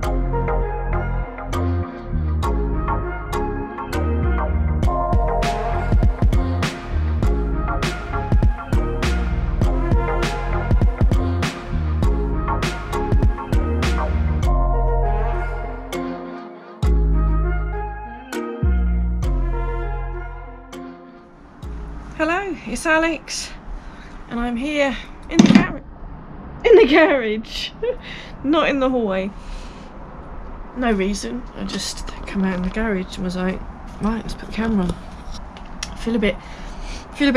Hello, it's Alex, and I'm here in the garage. In the garage, not in the hallway. No reason. I just come out in the garage and was like, right, let's put the camera on. I feel a bit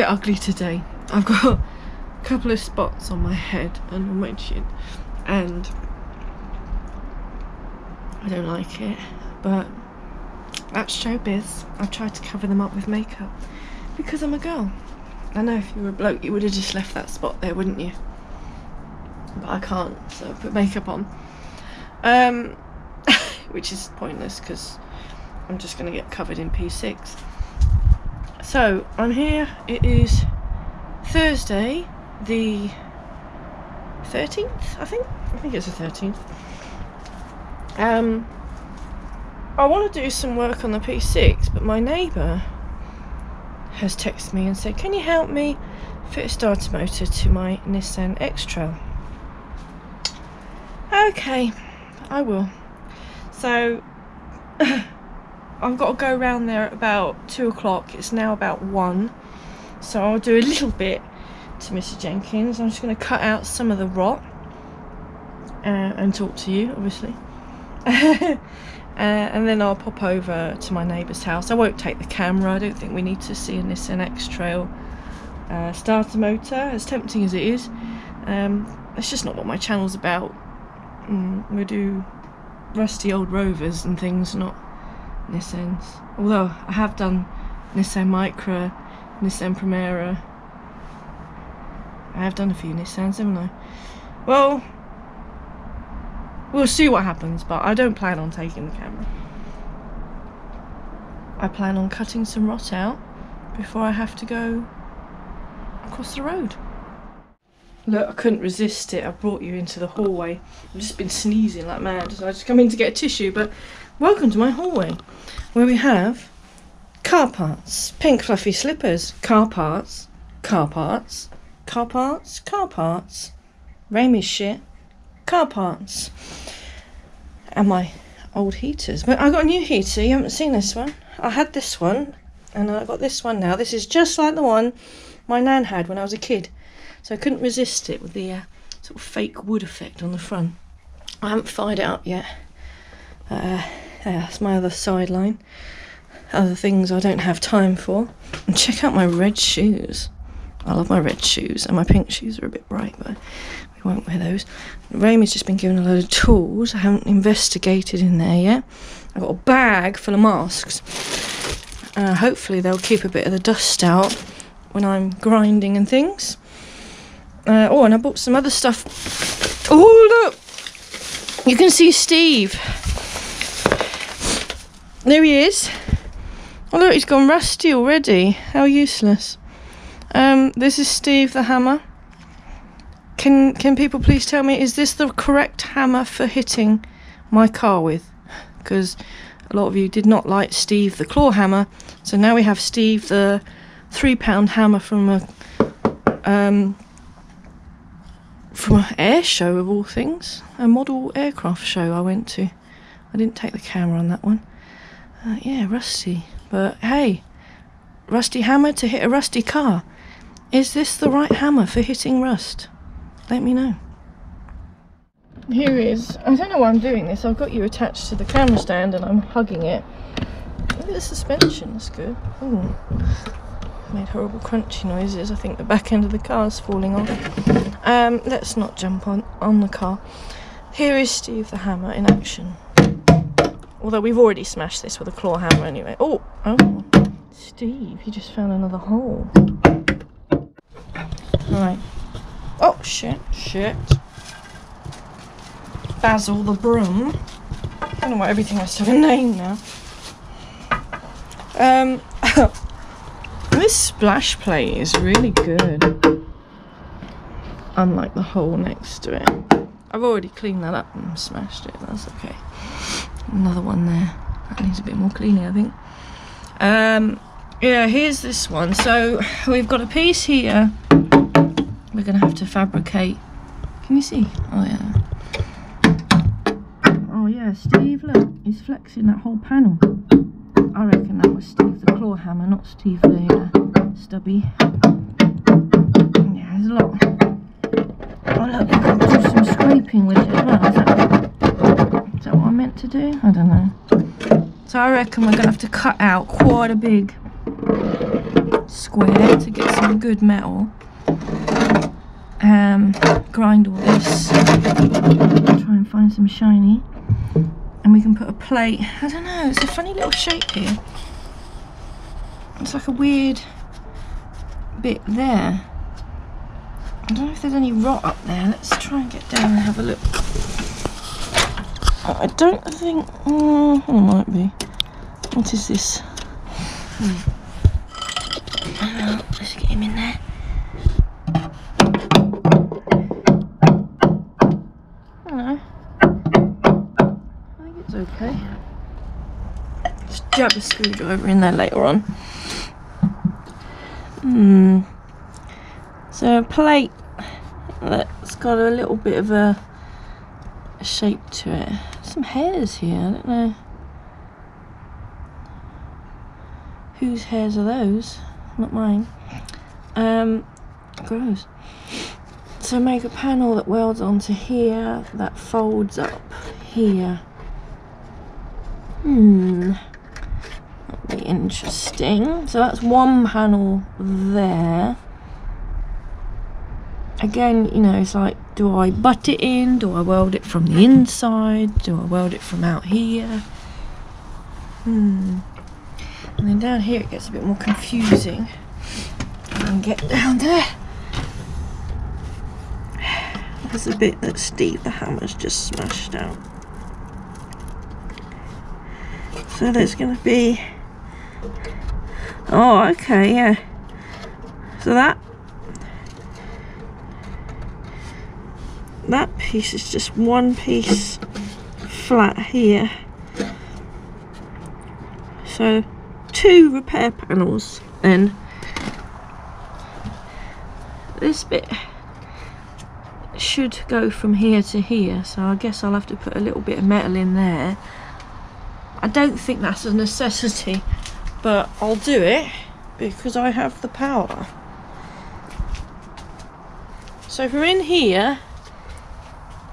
ugly today. I've got a couple of spots on my head and on my chin, and I don't like it, but that's showbiz. I've tried to cover them up with makeup because I'm a girl. I know if you were a bloke you would have just left that spot there, wouldn't you? But I can't, so I put makeup on. Which is pointless because I'm just going to get covered in P6. So I'm here. It is Thursday the 13th, I think it's the 13th. I want to do some work on the P6, but my neighbour has texted me and said, can you help me fit a starter motor to my Nissan X-Trail? Okay, I will. So I've got to go around there at about 2 o'clock. It's now about 1, so I'll do a little bit to Mr. Jenkins. I'm just going to cut out some of the rot and talk to you, obviously. And then I'll pop over to my neighbour's house. I won't take the camera. I don't think we need to see a Nissan X-Trail starter motor, as tempting as it is. It's just not what my channel's about. We do rusty old Rovers and things, not Nissans. Although I have done Nissan Micra, Nissan Primera. I have done a few Nissans, haven't I? Well, we'll see what happens, but I don't plan on taking the camera. I plan on cutting some rot out before I have to go across the road. Look, I couldn't resist it. I brought you into the hallway. I've just been sneezing like mad, so I just come in to get a tissue, but welcome to my hallway, where we have car parts, pink fluffy slippers, car parts, car parts, car parts, car parts, Ramie's shit, car parts, and my old heaters. But I got a new heater. You haven't seen this one. I had this one and I got this one now. This is just like the one my nan had when I was a kid, so I couldn't resist it with the sort of fake wood effect on the front. I haven't fired it up yet. That's my other sideline. Other things I don't have time for. And check out my red shoes. I love my red shoes, and my pink shoes are a bit bright, but we won't wear those. Ramie's just been given a load of tools. I haven't investigated in there yet. I've got a bag full of masks. Hopefully they'll keep a bit of the dust out when I'm grinding and things. Oh, and I bought some other stuff. Oh, look! You can see Steve. There he is. Oh, look, he's gone rusty already. How useless. This is Steve the hammer. Can people please tell me, is this the correct hammer for hitting my car with? Because a lot of you did not like Steve the claw hammer, so now we have Steve the £3 hammer from an air show of all things, a model aircraft show I went to. I didn't take the camera on that one. Yeah, rusty, but hey, rusty hammer to hit a rusty car. Is this the right hammer for hitting rust? Let me know. Here it is. I don't know why I'm doing this. I've got you attached to the camera stand and I'm hugging it. Look at the suspension, that's good. Ooh. Made horrible crunchy noises. I think the back end of the car's falling off. Let's not jump on the car. Here is Steve the hammer in action. Although we've already smashed this with a claw hammer anyway. Oh, Steve, you just found another hole. Right. Oh, shit. Basil the broom. I don't know why everything has to have a name now. This splash plate is really good. Unlike the hole next to it. I've already cleaned that up and smashed it, that's okay. Another one there. That needs a bit more cleaning, I think. Yeah, here's this one. So we've got a piece here. We're going to have to fabricate. Can you see? Oh yeah. Oh yeah, Steve, look, he's flexing that whole panel. I reckon that was Steve the claw hammer, not Steve the stubby. Yeah, there's a lot. Oh look, you can do some scraping with it as well. Is that what I meant to do? I don't know. So I reckon we're going to have to cut out quite a big square to get some good metal. Grind all this. Try and find some shiny. And we can put a plate. I don't know, it's a funny little shape here. It's like a weird bit there. I don't know if there's any rot up there. Let's try and get down and have a look. I don't think... Oh, there might be. What is this? Let's get him in there. Hello. I think it's okay. Just jab a screwdriver in there later on. So a plate that's got a little bit of a shape to it. Some hairs here, I don't know. Whose hairs are those? Not mine. Gross. So make a panel that welds onto here, that folds up here. That'll be interesting. So that's one panel there. Again, you know, it's like, do I butt it in? Do I weld it from the inside? Do I weld it from out here? And then down here it gets a bit more confusing. And get down there. There's a bit that Steve the hammer's just smashed out. So there's going to be... Oh, okay, yeah. So that piece is just one piece flat here. So 2 repair panels then. This bit should go from here to here, so I guess I'll have to put a little bit of metal in there. I don't think that's a necessity, but I'll do it because I have the power. So from in here,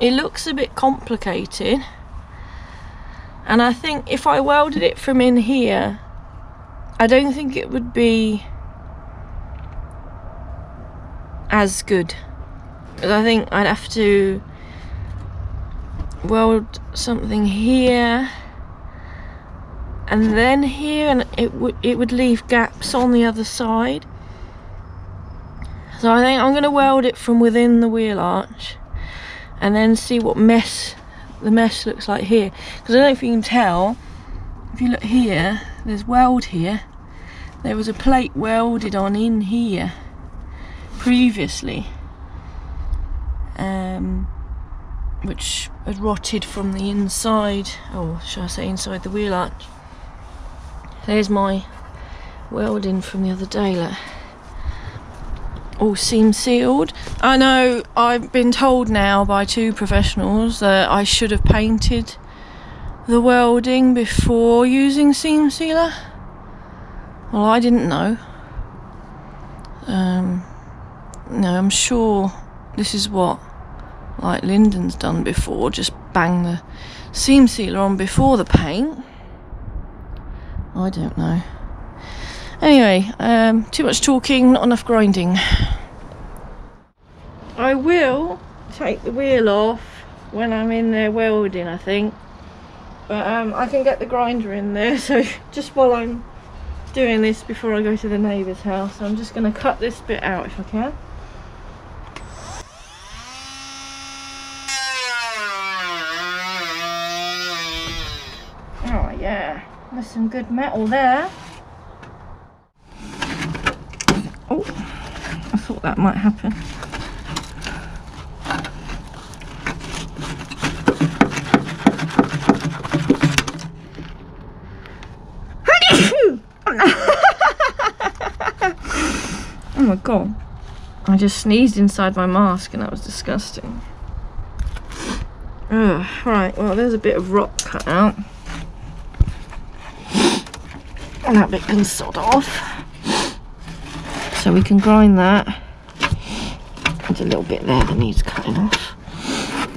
it looks a bit complicated, and I think if I welded it from in here, I don't think it would be as good. Because I think I'd have to weld something here and then here, and it would leave gaps on the other side. So I think I'm going to weld it from within the wheel arch and then see what the mess looks like here. Because I don't know if you can tell, if you look here, there's weld here. There was a plate welded on in here previously, which had rotted from the inside, or should I say inside the wheel arch. There's my welding from the other day, look. All seam sealed. I know I've been told now by 2 professionals that I should have painted the welding before using seam sealer. Well, I didn't know. No, I'm sure this is what like Lyndon's done before, just bang the seam sealer on before the paint. I don't know. Anyway, too much talking, not enough grinding. I will take the wheel off when I'm in there welding, I think. But I can get the grinder in there, so just while I'm doing this before I go to the neighbour's house, I'm just going to cut this bit out if I can. Oh yeah, there's some good metal there. Oh, I thought that might happen. my god. I just sneezed inside my mask and that was disgusting. Ugh, right, well there's a bit of rock cut out. And that bit can sod off. So we can grind that. There's a little bit there that needs cutting off.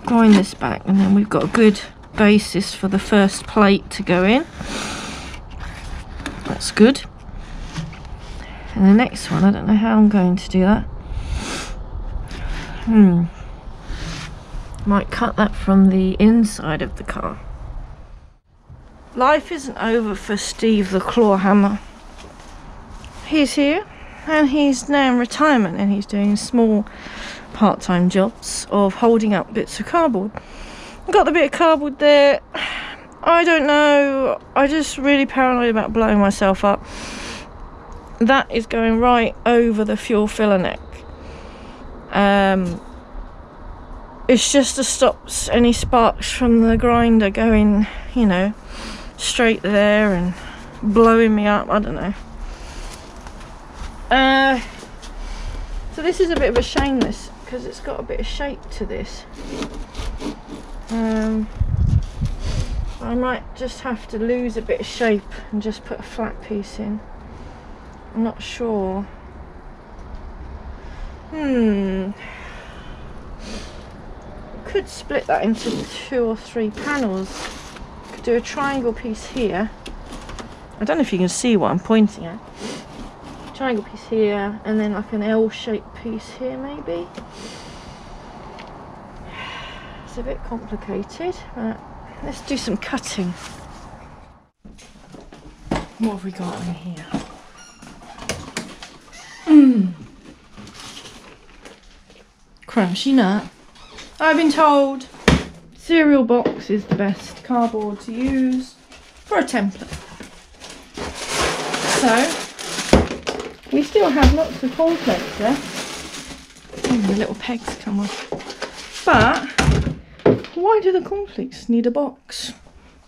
Grind this back and then we've got a good basis for the first plate to go in. That's good. And the next one, I don't know how I'm going to do that. Might cut that from the inside of the car. Life isn't over for Steve the Claw Hammer. He's here and he's now in retirement and he's doing small part-time jobs of holding up bits of cardboard. I've got the bit of cardboard there. I don't know, I'm just really paranoid about blowing myself up. That is going right over the fuel filler neck. It's just to stop any sparks from the grinder going, you know, straight there and blowing me up. I don't know. So this is a bit of a shame, this, because it's got a bit of shape to this. I might just have to lose a bit of shape and just put a flat piece in. I'm not sure. Could split that into 2 or 3 panels. Could do a triangle piece here. I don't know if you can see what I'm pointing at. Triangle piece here, and then like an L-shaped piece here maybe. It's a bit complicated, but let's do some cutting. What have we got in here? Crunchy nut. I've been told cereal box is the best cardboard to use for a template. So we still have lots of cornflakes left. The little pegs come off. But why do the cornflakes need a box?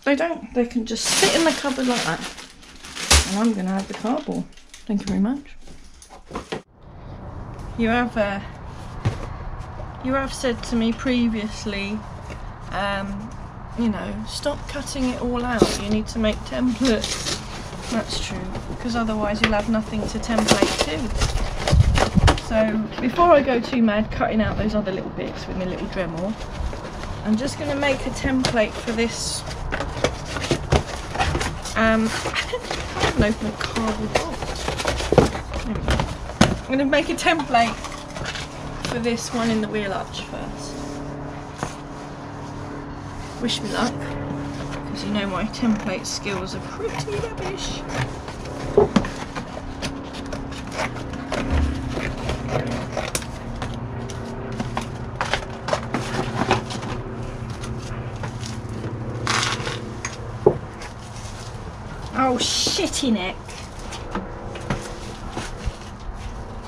They don't. They can just sit in the cupboard like that. And I'm going to have the cardboard. Thank you very much. You have said to me previously, you know, stop cutting it all out. You need to make templates. That's true, because otherwise you'll have nothing to template to. So before I go too mad cutting out those other little bits with my little Dremel, I'm just going to make a template for this. I haven't opened a cardboard box. I'm going to make a template for this one in the wheel arch first. Wish me luck, because you know my template skills are pretty rubbish. Oh, shitty neck.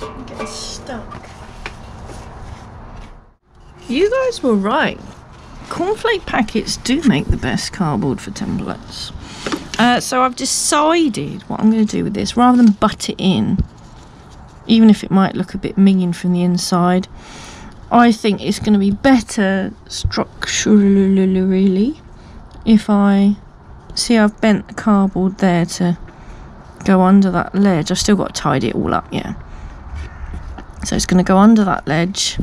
I'm getting stuck. You guys were right. Cornflake packets do make the best cardboard for templates. So I've decided what I'm going to do with this. Rather than butt it in, even if it might look a bit minging from the inside, I think it's going to be better structurally if I... See, I've bent the cardboard there to go under that ledge. I've still got to tidy it all up, yeah. So it's going to go under that ledge.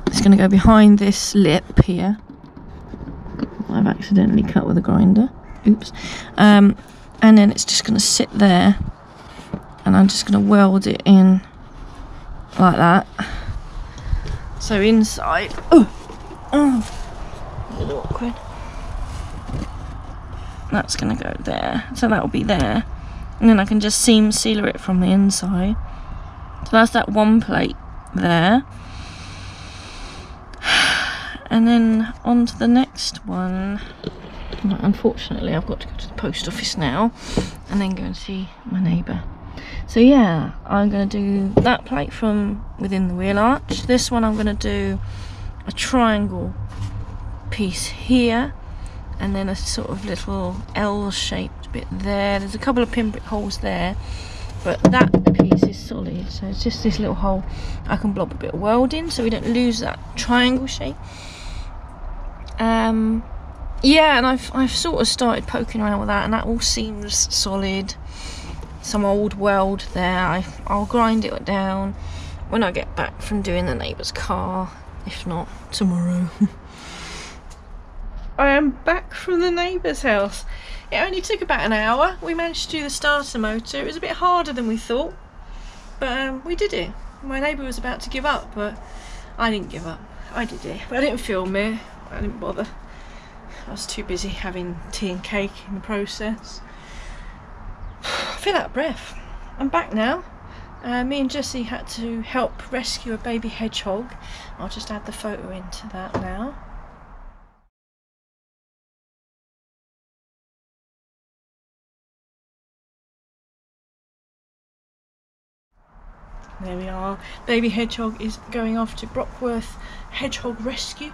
It's going to go behind this lip here. I've accidentally cut with a grinder. Oops. And then it's just going to sit there. And I'm just going to weld it in like that. So inside... Oh! A little awkward. That's going to go there, so that will be there, and then I can just sealer it from the inside. So that's that one plate there, and then on to the next one. Unfortunately I've got to go to the post office now and then go and see my neighbour. So yeah, I'm going to do that plate from within the wheel arch. This one I'm going to do a triangle piece here, and then a sort of little L-shaped bit there. There's a couple of pinprick holes there, but that piece is solid, so it's just this little hole. I can blob a bit of welding so we don't lose that triangle shape. Yeah, and I've sort of started poking around with that, and that all seems solid. Some old weld there. I'll grind it down when I get back from doing the neighbour's car, if not tomorrow. I am back from the neighbour's house. It only took about an hour. We managed to do the starter motor. It was a bit harder than we thought, but we did it. My neighbour was about to give up, but I didn't give up. I did it. But I didn't film it. I didn't bother. I was too busy having tea and cake in the process. I feel out of breath. I'm back now. Me and Jessie had to help rescue a baby hedgehog. I'll just add the photo into that now. There we are. Baby hedgehog is going off to Brockworth Hedgehog Rescue.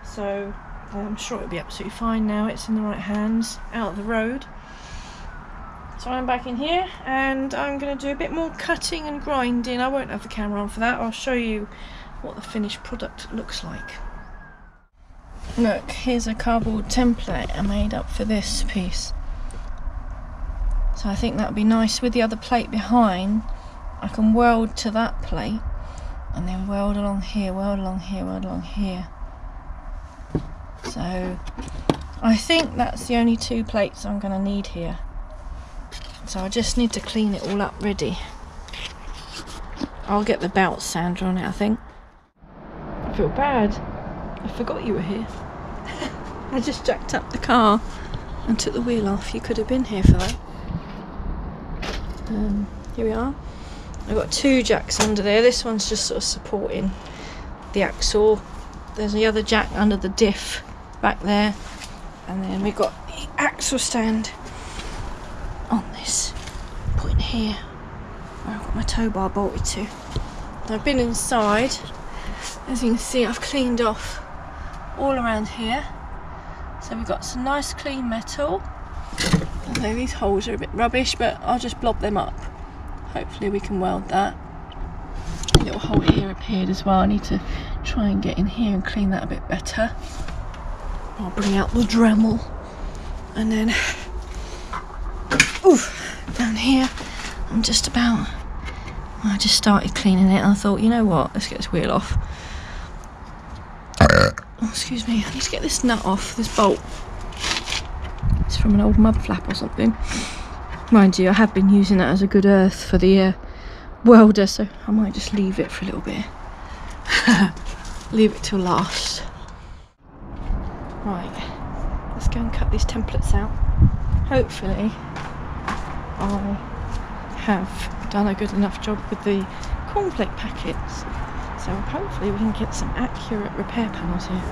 So I'm sure it'll be absolutely fine now. It's in the right hands, out of the road. So I'm back in here and I'm going to do a bit more cutting and grinding. I won't have the camera on for that. I'll show you what the finished product looks like. Look, here's a cardboard template I made up for this piece. So I think that would be nice with the other plate behind. I can weld to that plate and then weld along here, weld along here, weld along here. So I think that's the only 2 plates I'm going to need here. So I just need to clean it all up ready. I'll get the belt sander on it, I think. I feel bad. I forgot you were here. I just jacked up the car and took the wheel off. You could have been here for that. Here we are. I've got 2 jacks under there. This one's just sort of supporting the axle. There's the other jack under the diff back there. And then we've got the axle stand on this point here where I've got my tow bar bolted to. I've been inside. As you can see, I've cleaned off all around here. So we've got some nice clean metal. Although these holes are a bit rubbish, but I'll just blob them up. Hopefully we can weld that. A little hole here appeared as well. I need to try and get in here and clean that a bit better. I'll bring out the Dremel. And then, down here, I'm just about, I just started cleaning it and I thought, you know what, let's get this wheel off. Oh, excuse me, I need to get this nut off, this bolt. It's from an old mud flap or something. Mind you, I have been using that as a good earth for the welder, so I might just leave it for a little bit. Leave it till last. Right, let's go and cut these templates out. Hopefully I have done a good enough job with the cornflake packets, so hopefully we can get some accurate repair panels here.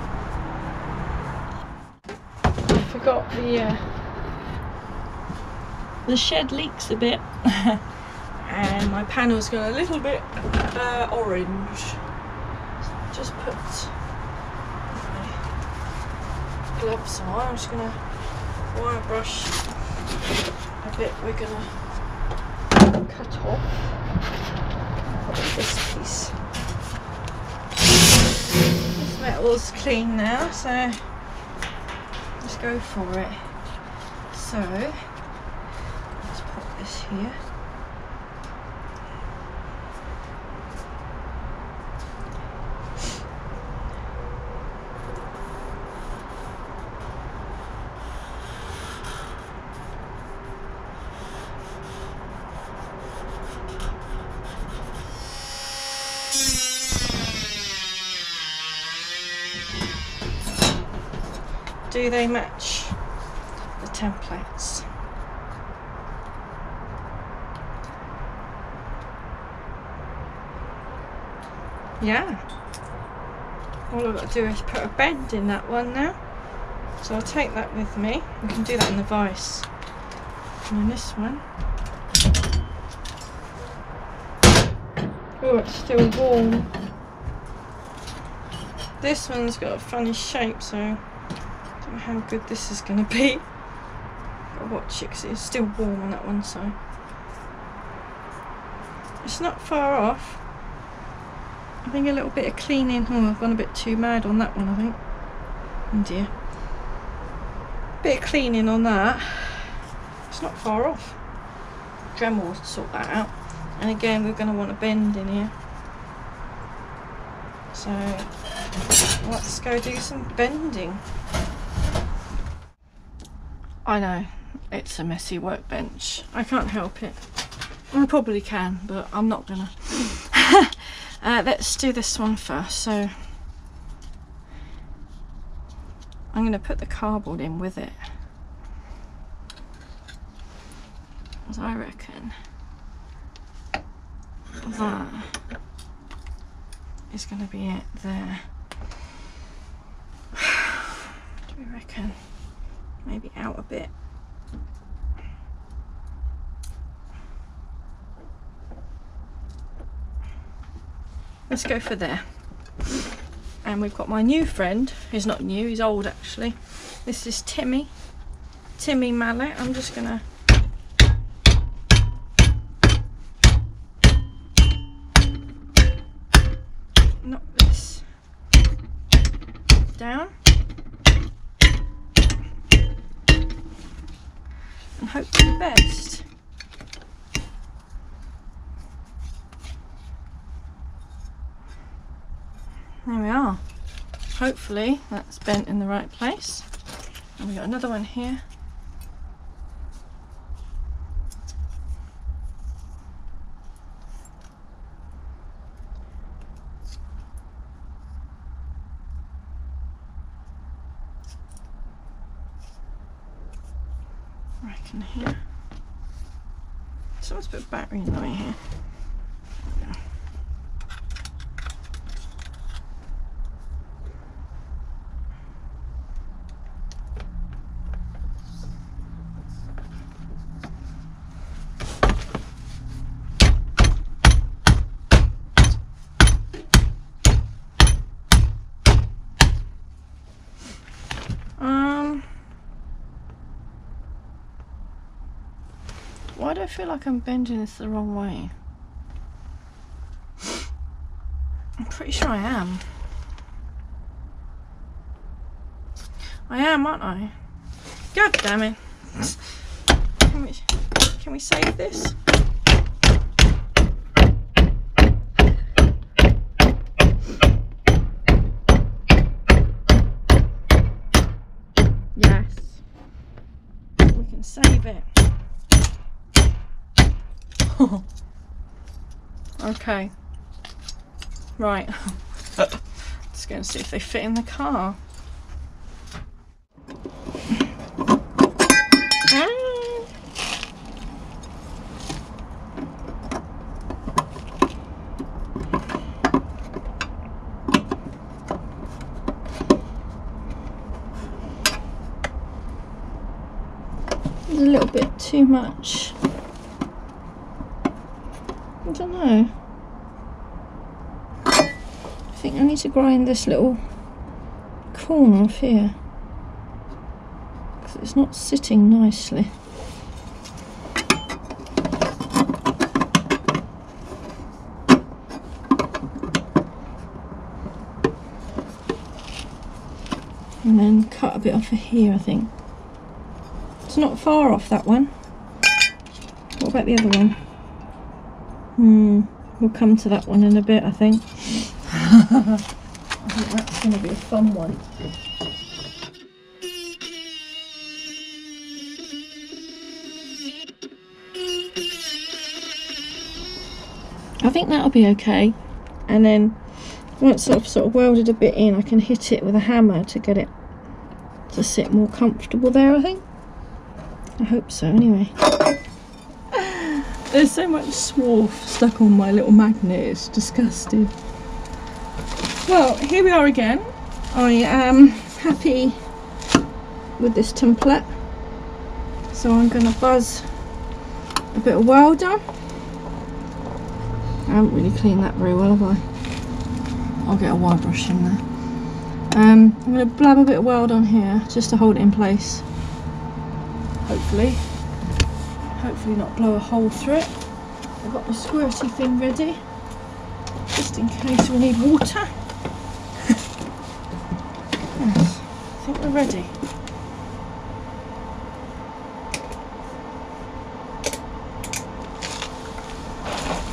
I forgot the shed leaks a bit and my panel's got a little bit orange. So just put my gloves on. I'm just gonna wire brush a bit. We're gonna cut off this piece. This metal's clean now, so let's go for it. So let's put this here. Do they match the templates? Yeah. All I've got to do is put a bend in that one now. So I'll take that with me. We can do that in the vise. And then this one. Oh, it's still warm. This one's got a funny shape, so I don't know how good this is going to be. Gotta watch it because it's still warm on that one, so It's not far off. I think a little bit of cleaning. Oh, I've gone a bit too mad on that one, I think. Oh dear. Bit of cleaning on that. It's not far off. Dremel will sort that out. And again, we're going to want a bend in here. So let's go do some bending. I know, it's a messy workbench. I can't help it. I probably can, but I'm not gonna. Let's do this one first. So I'm gonna put the cardboard in with it. As I reckon that is gonna be it there. Do we reckon? Maybe out a bit. Let's go for there. And we've got my new friend. He's not new, he's old actually. This is Timmy Mallet. I'm just gonna knock this down and hope for the best. There we are. Hopefully that's bent in the right place. And we've got another one here. I reckon here. Someone's put a battery in the way here. Why do I feel like I'm bending this the wrong way? I'm pretty sure I am. I am, aren't I? God damn it. Can we save this? Yes. We can save it. Okay. Right. Just going to see if they fit in the car. There's a little bit too much. I don't know. I think I need to grind this little corner off here because it's not sitting nicely. And then cut a bit off of here, I think. It's not far off, that one. What about the other one? We'll come to that one in a bit, I think. I think that's going to be a fun one. I think that'll be okay. And then once I've sort of welded a bit in, I can hit it with a hammer to get it to sit more comfortable there, I think. I hope so, anyway. There's so much swarf stuck on my little magnet, it's disgusting. Well, here we are again. I am happy with this template. So I'm going to buzz a bit of weld on. I haven't really cleaned that very well, have I? I'll get a wire brush in there. I'm going to blab a bit of weld on here just to hold it in place. Hopefully not blow a hole through it. I've got my squirty thing ready, just in case we need water. Yes, I think we're ready.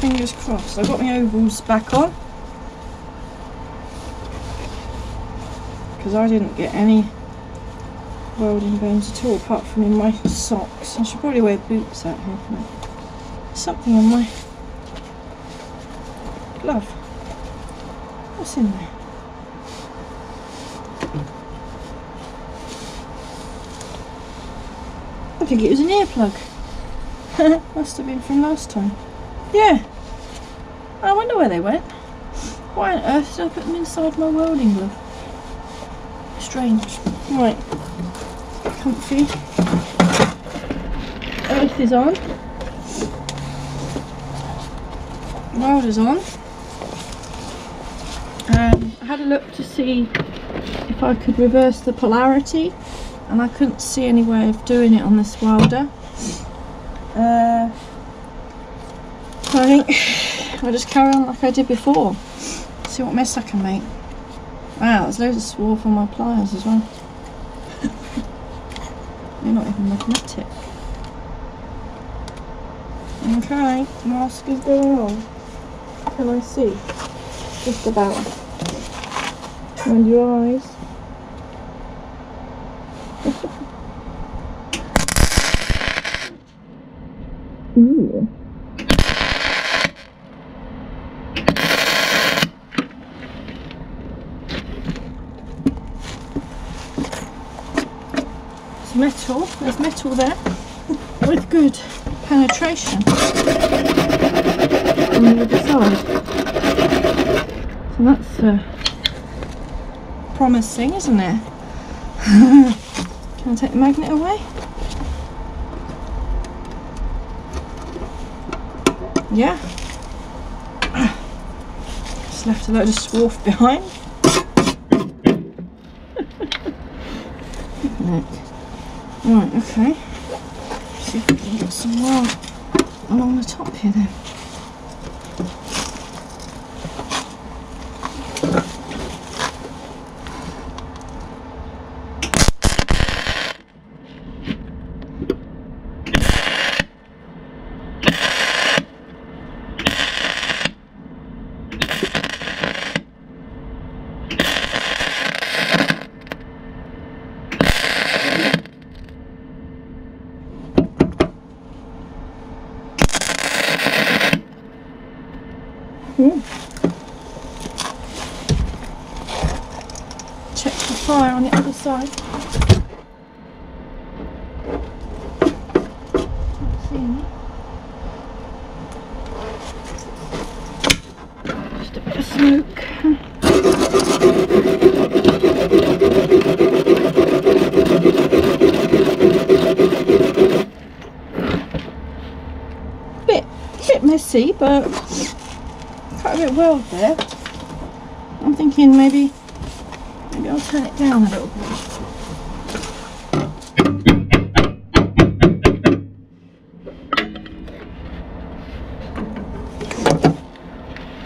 Fingers crossed. I've got my ovals back on because I didn't get any welding bones at all apart from in my socks. I should probably wear boots out here. Something in my glove. What's in there? I think it was an earplug. Must have been from last time. Yeah. I wonder where they went. Why on earth did I put them inside my welding glove? Strange. Right. Comfy. Earth is on. Welder's on. I had a look to see if I could reverse the polarity, and I couldn't see any way of doing it on this welder. So I think I'll just carry on like I did before. See what mess I can make. Wow, there's loads of swarf on my pliers as well. They're not even magnetic. Okay, mask is going on. Can I see? Just about. Mind your eyes. Ooh. It's metal. There's metal there with good penetration on the other side. So that's promising, isn't it? Can I take the magnet away? Yeah. Just left a load of swarf behind. Right, okay. See if we can get some more along the top here then. Check the fire on the other side. Not seeing it. Just a bit of smoke. Bit messy, but quite a bit of weld there. I'm thinking maybe I'll turn it down a little bit.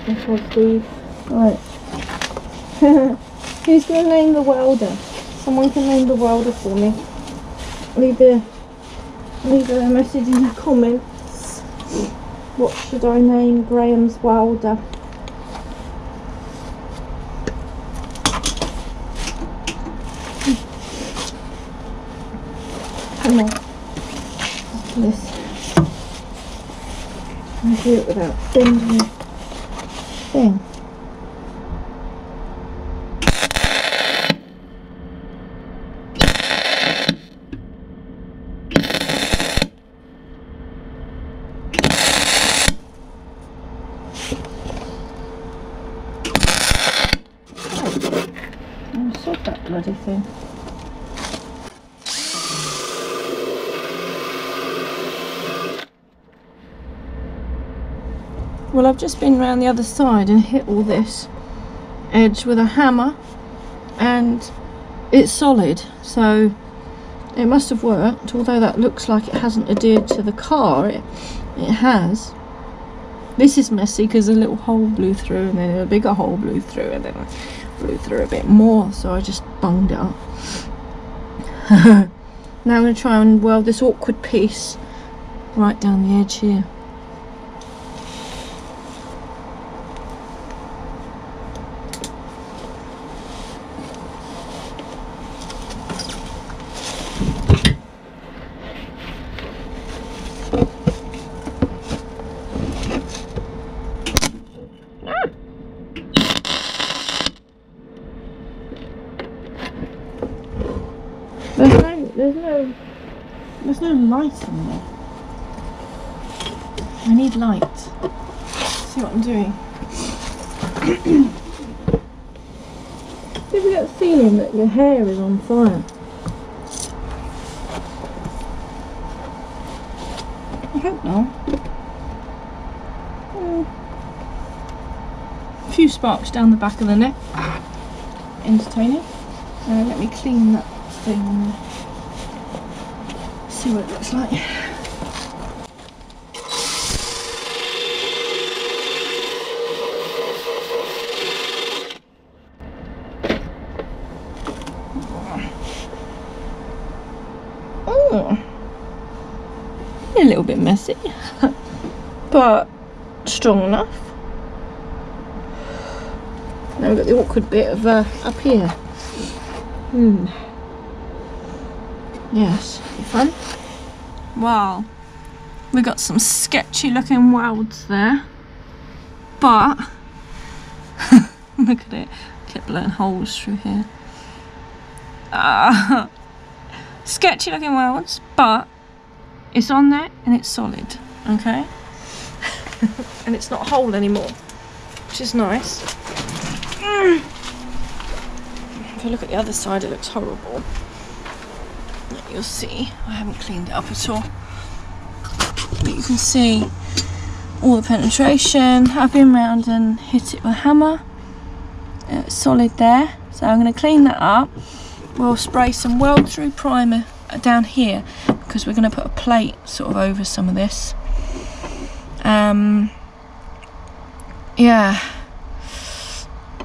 Okay, Steve. Right. Who's going to name the welder? Someone can name the welder for me. Leave a message in the comments. What should I name Graham's welder? Come on. After this. Can I do it without bending the thing? That bloody thing. Well, I've just been around the other side and hit all this edge with a hammer, and it's solid, so it must have worked. Although that looks like it hasn't adhered to the car, it has. This is messy because a little hole blew through and then a bigger hole blew through and then I blew through a bit more, so I just bunged it up. Now I'm going to try and weld this awkward piece right down the edge here. There's no light in there. I need light. See what I'm doing. Did you get the feeling that your hair is on fire? I hope not. A few sparks down the back of the neck. Entertaining. Let me clean that thing. See what it looks like. Oh, a little bit messy, but strong enough. Now we've got the awkward bit of up here. Yes, be fun. Wow, we got some sketchy looking welds there, but look at it, kept blowing holes through here. Sketchy looking welds, but it's on there and it's solid, okay? And it's not a hole anymore, which is nice. If I look at the other side, it looks horrible. You'll see, I haven't cleaned it up at all. But you can see all the penetration. I've been round and hit it with a hammer. It's solid there. So I'm going to clean that up. We'll spray some weld through primer down here because we're going to put a plate sort of over some of this. Yeah.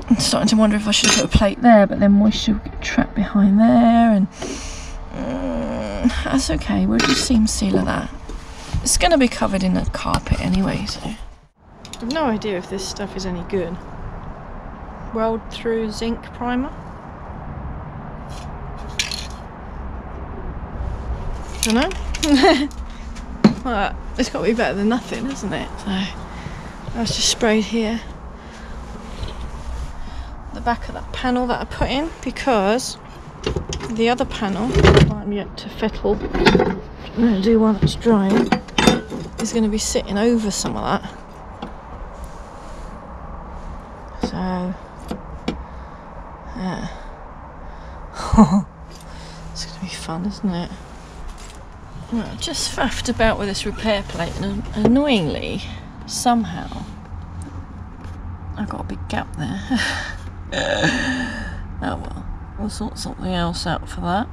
I'm starting to wonder if I should have put a plate there, but then moisture will get trapped behind there, and that's okay, we'll just seam sealer that. It's going to be covered in a carpet anyway, so I have no idea if this stuff is any good. Weld through zinc primer. Don't know. Well, it's got to be better than nothing, isn't it? So that's just sprayed here. The back of that panel that I put in, because the other panel, I'm yet to fettle, I'm going to do while it's drying, is going to be sitting over some of that. So, yeah. It's going to be fun, isn't it? Well, I just faffed about with this repair plate, and annoyingly, somehow, I got a big gap there. Oh well, we'll sort something else out for that.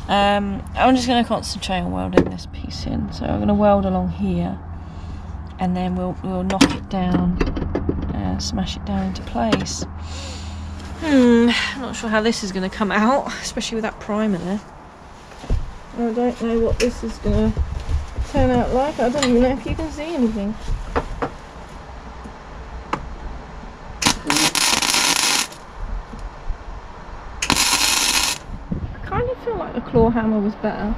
I'm just going to concentrate on welding this piece in. So I'm going to weld along here, and then we'll knock it down and smash it down into place. I'm not sure how this is going to come out, especially with that primer there. I don't know what this is going to turn out like. I don't even know if you can see anything. I feel like the claw hammer was better.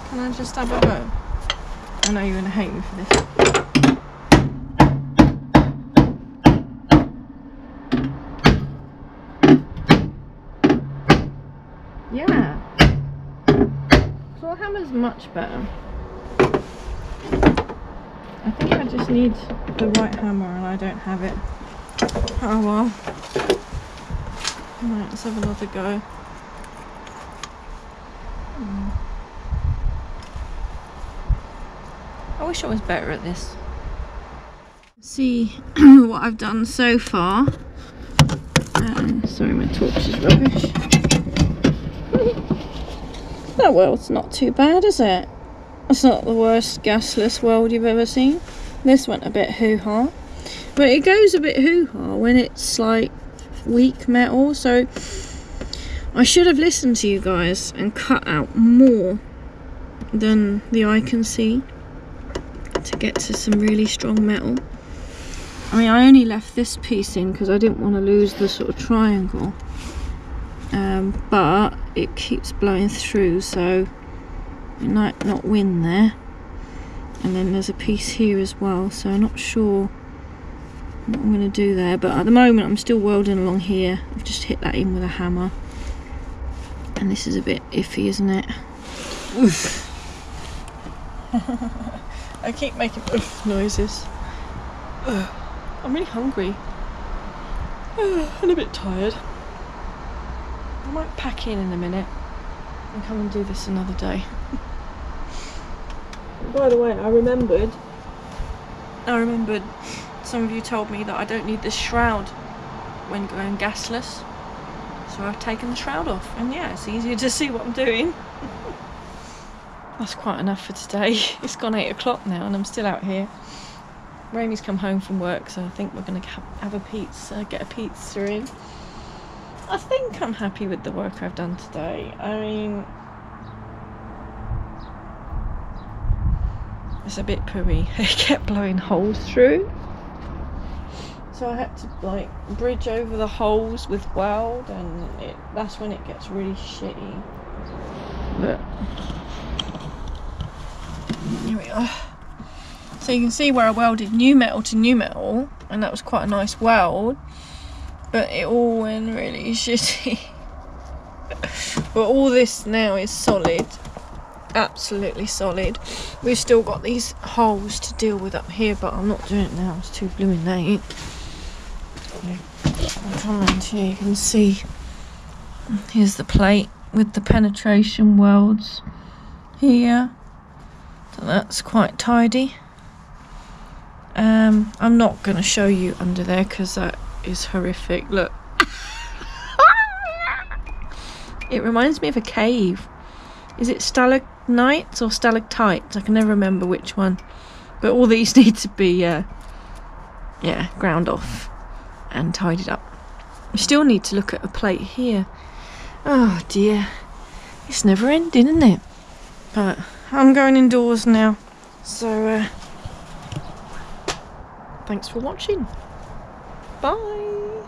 Can I just have a go? I know you're going to hate me for this. Yeah. Claw hammer's much better. I think I just need the right hammer and I don't have it. Oh well. Right, let's have another go. I wish I was better at this. See what I've done so far. Sorry, my torch is rubbish. Oh well, it's not too bad, is it? It's not the worst gasless weld you've ever seen. This went a bit hoo-ha. But it goes a bit hoo-ha when it's like weak metal, so I should have listened to you guys and cut out more than the eye can see to get to some really strong metal. I mean, I only left this piece in because I didn't want to lose the sort of triangle, but it keeps blowing through, so it might not win there. And then there's a piece here as well, so I'm not sure what I'm going to do there, but at the moment I'm still welding along here. I've just hit that in with a hammer, and this is a bit iffy, isn't it? Oof. I keep making oof noises. I'm really hungry and a bit tired. I might pack in a minute and come and do this another day. By the way, I remembered some of you told me that I don't need this shroud when going gasless, so I've taken the shroud off, and yeah, it's easier to see what I'm doing. That's quite enough for today. It's gone 8 o'clock now and I'm still out here. Rainey's come home from work, so I think we're going to have a pizza, get a pizza in. I think I'm happy with the work I've done today. I mean, it's a bit pooey. It kept blowing holes through, so I had to like bridge over the holes with weld, and that's when it gets really shitty. But here we are. So you can see where I welded new metal to new metal, and that was quite a nice weld, but it all went really shitty. But all this now is solid, absolutely solid. We've still got these holes to deal with up here, but I'm not doing it now, it's too blooming late. I'll come around here, you can see here's the plate with the penetration welds here, so that's quite tidy. I'm not going to show you under there because that is horrific. Look. It reminds me of a cave. Is it stalagmites or stalactites? I can never remember which one. But all these need to be yeah, ground off and tidied up. We still need to look at a plate here. Oh dear. It's never ending, isn't it? But I'm going indoors now. So thanks for watching. Bye.